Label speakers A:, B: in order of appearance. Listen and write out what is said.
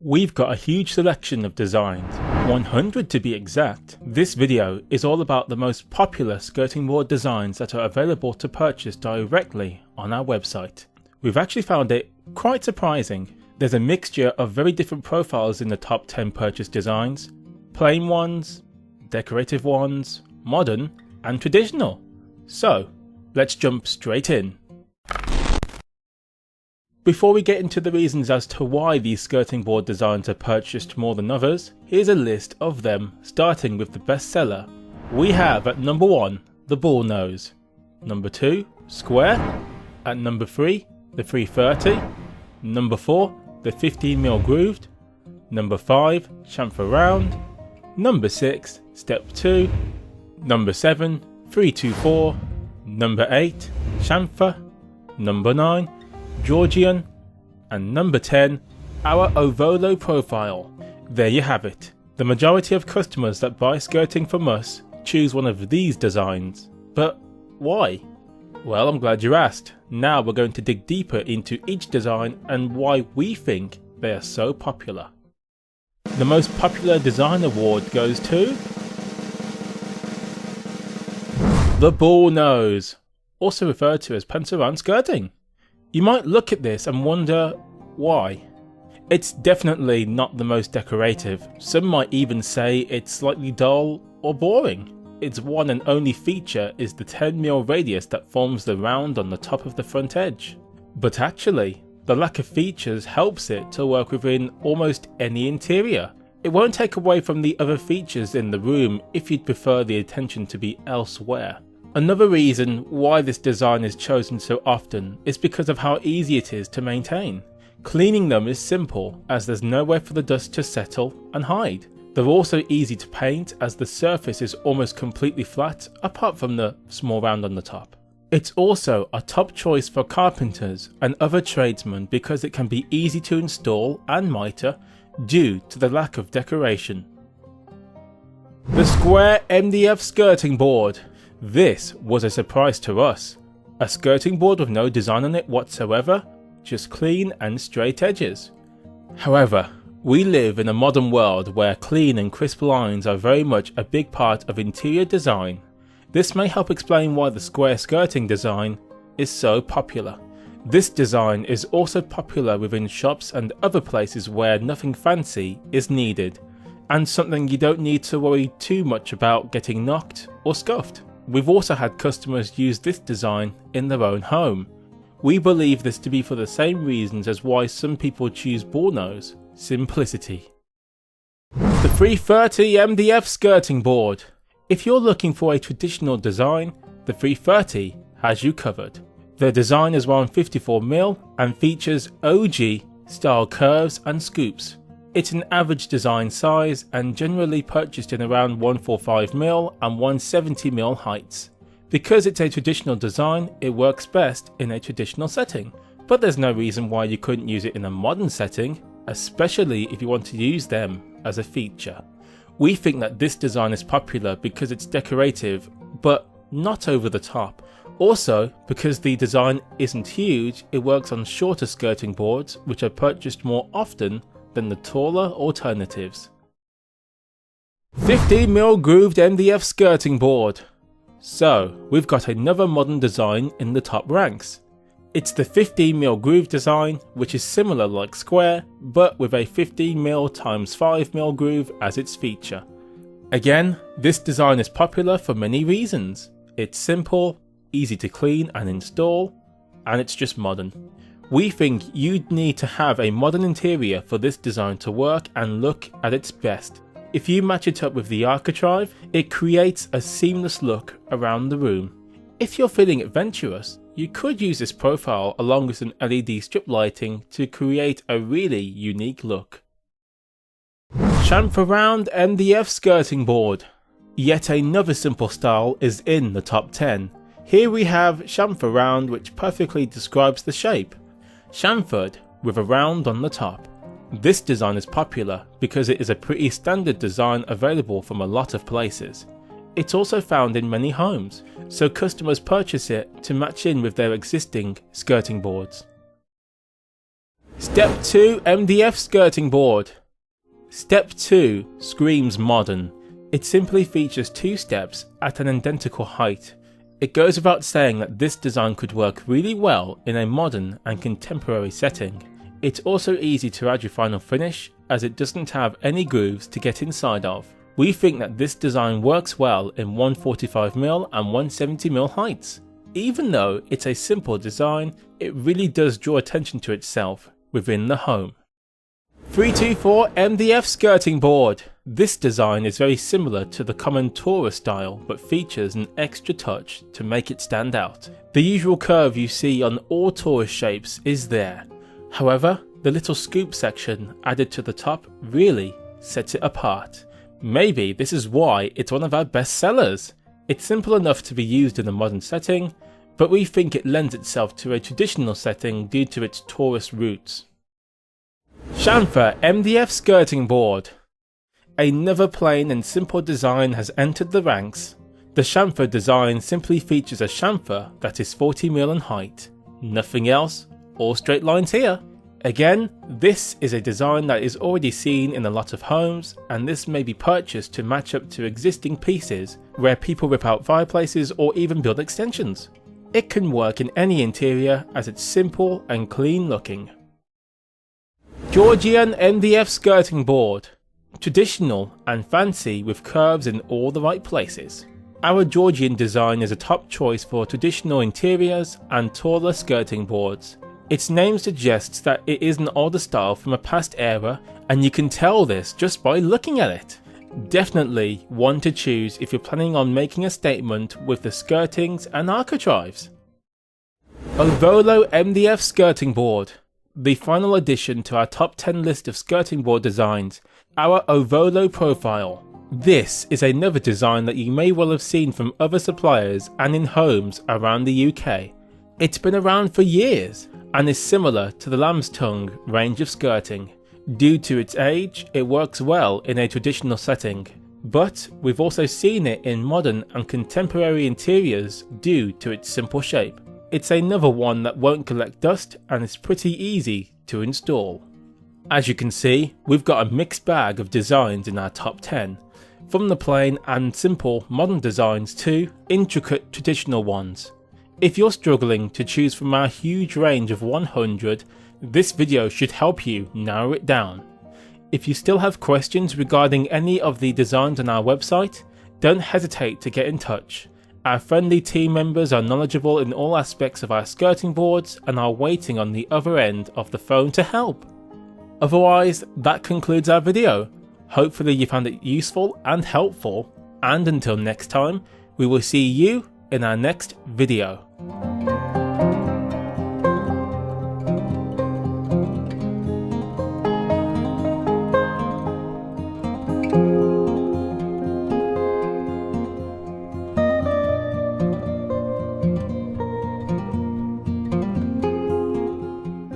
A: We've got a huge selection of designs, 100 to be exact. This video is all about the most popular skirting board designs that are available to purchase directly on our website. We've actually found it quite surprising. There's a mixture of very different profiles in the top 10 purchase designs, plain ones, decorative ones, modern and traditional. So let's jump straight in. Before we get into the reasons as to why these skirting board designs are purchased more than others, here's a list of them, starting with the bestseller. We have at number 1, the Bullnose, number 2, Square, at number 3, the 330, number 4, the 15mm grooved, number 5, Chamfer round, number 6, step 2, number 7, 324, number 8, Chamfer, number 9, Georgian, and number 10, our Ovolo Profile. There you have it. The majority of customers that buy skirting from us choose one of these designs. But why? Well, I'm glad you asked. Now we're going to dig deeper into each design and why we think they are so popular. The most popular design award goes to the Bullnose, also referred to as pants-around skirting. You might look at this and wonder why. It's definitely not the most decorative. Some might even say it's slightly dull or boring. Its one and only feature is the 10mm radius that forms the round on the top of the front edge. But actually, the lack of features helps it to work within almost any interior. It won't take away from the other features in the room if you'd prefer the attention to be elsewhere. Another reason why this design is chosen so often is because of how easy it is to maintain. Cleaning them is simple, as there's nowhere for the dust to settle and hide. They're also easy to paint, as the surface is almost completely flat apart from the small round on the top. It's also a top choice for carpenters and other tradesmen because it can be easy to install and mitre due to the lack of decoration. The Square MDF skirting board. This was a surprise to us. A skirting board with no design on it whatsoever, just clean and straight edges. However, we live in a modern world where clean and crisp lines are very much a big part of interior design. This may help explain why the square skirting design is so popular. This design is also popular within shops and other places where nothing fancy is needed, and something you don't need to worry too much about getting knocked or scuffed. We've also had customers use this design in their own home. We believe this to be for the same reasons as why some people choose Bullnose: simplicity. The 330 MDF skirting board. If you're looking for a traditional design, the 330 has you covered. The design is around 54mm and features OG style curves and scoops. It's an average design size and generally purchased in around 145mm and 170mm heights. Because it's a traditional design, it works best in a traditional setting, but there's no reason why you couldn't use it in a modern setting, especially if you want to use them as a feature. We think that this design is popular because it's decorative, but not over the top. Also, because the design isn't huge, it works on shorter skirting boards, which are purchased more often than the taller alternatives. 15mm grooved MDF skirting board. So, we've got another modern design in the top ranks. It's the 15mm groove design, which is similar like Square, but with a 15mm x 5mm groove as its feature. Again, this design is popular for many reasons. It's simple, easy to clean and install, and it's just modern. We think you'd need to have a modern interior for this design to work and look at its best. If you match it up with the architrave, it creates a seamless look around the room. If you're feeling adventurous, you could use this profile along with some LED strip lighting to create a really unique look. Chamfer round MDF skirting board. Yet another simple style is in the top 10. Here we have chamfer round, which perfectly describes the shape. Chamfered with a round on the top. This design is popular because it is a pretty standard design available from a lot of places. It's also found in many homes, so customers purchase it to match in with their existing skirting boards. Step 2 MDF skirting board. Step 2 screams modern. It simply features 2 steps at an identical height. It goes without saying that this design could work really well in a modern and contemporary setting. It's also easy to add your final finish, as it doesn't have any grooves to get inside of. We think that this design works well in 145mm and 170mm heights. Even though it's a simple design, it really does draw attention to itself within the home. 324 MDF skirting board. This design is very similar to the common Taurus style, but features an extra touch to make it stand out. The usual curve you see on all Taurus shapes is there. However, the little scoop section added to the top really sets it apart. Maybe this is why it's one of our best sellers. It's simple enough to be used in a modern setting, but we think it lends itself to a traditional setting due to its Taurus roots. Chamfer MDF skirting board. Another plain and simple design has entered the ranks. The chamfer design simply features a chamfer that is 40mm in height. Nothing else, all straight lines here. Again, this is a design that is already seen in a lot of homes, and this may be purchased to match up to existing pieces where people rip out fireplaces or even build extensions. It can work in any interior as it's simple and clean looking. Georgian MDF skirting board. Traditional and fancy with curves in all the right places. Our Georgian design is a top choice for traditional interiors and taller skirting boards. Its name suggests that it is an older style from a past era, and you can tell this just by looking at it. Definitely one to choose if you're planning on making a statement with the skirtings and architraves. Ovolo MDF skirting board. The final addition to our top 10 list of skirting board designs, our Ovolo Profile. This is another design that you may well have seen from other suppliers and in homes around the UK. It's been around for years and is similar to the lamb's tongue range of skirting. Due to its age, it works well in a traditional setting, but we've also seen it in modern and contemporary interiors due to its simple shape. It's another one that won't collect dust and is pretty easy to install. As you can see, we've got a mixed bag of designs in our top 10, from the plain and simple modern designs to intricate traditional ones. If you're struggling to choose from our huge range of 100, this video should help you narrow it down. If you still have questions regarding any of the designs on our website, don't hesitate to get in touch. Our friendly team members are knowledgeable in all aspects of our skirting boards and are waiting on the other end of the phone to help. Otherwise, that concludes our video. Hopefully you found it useful and helpful, and until next time, we will see you in our next video.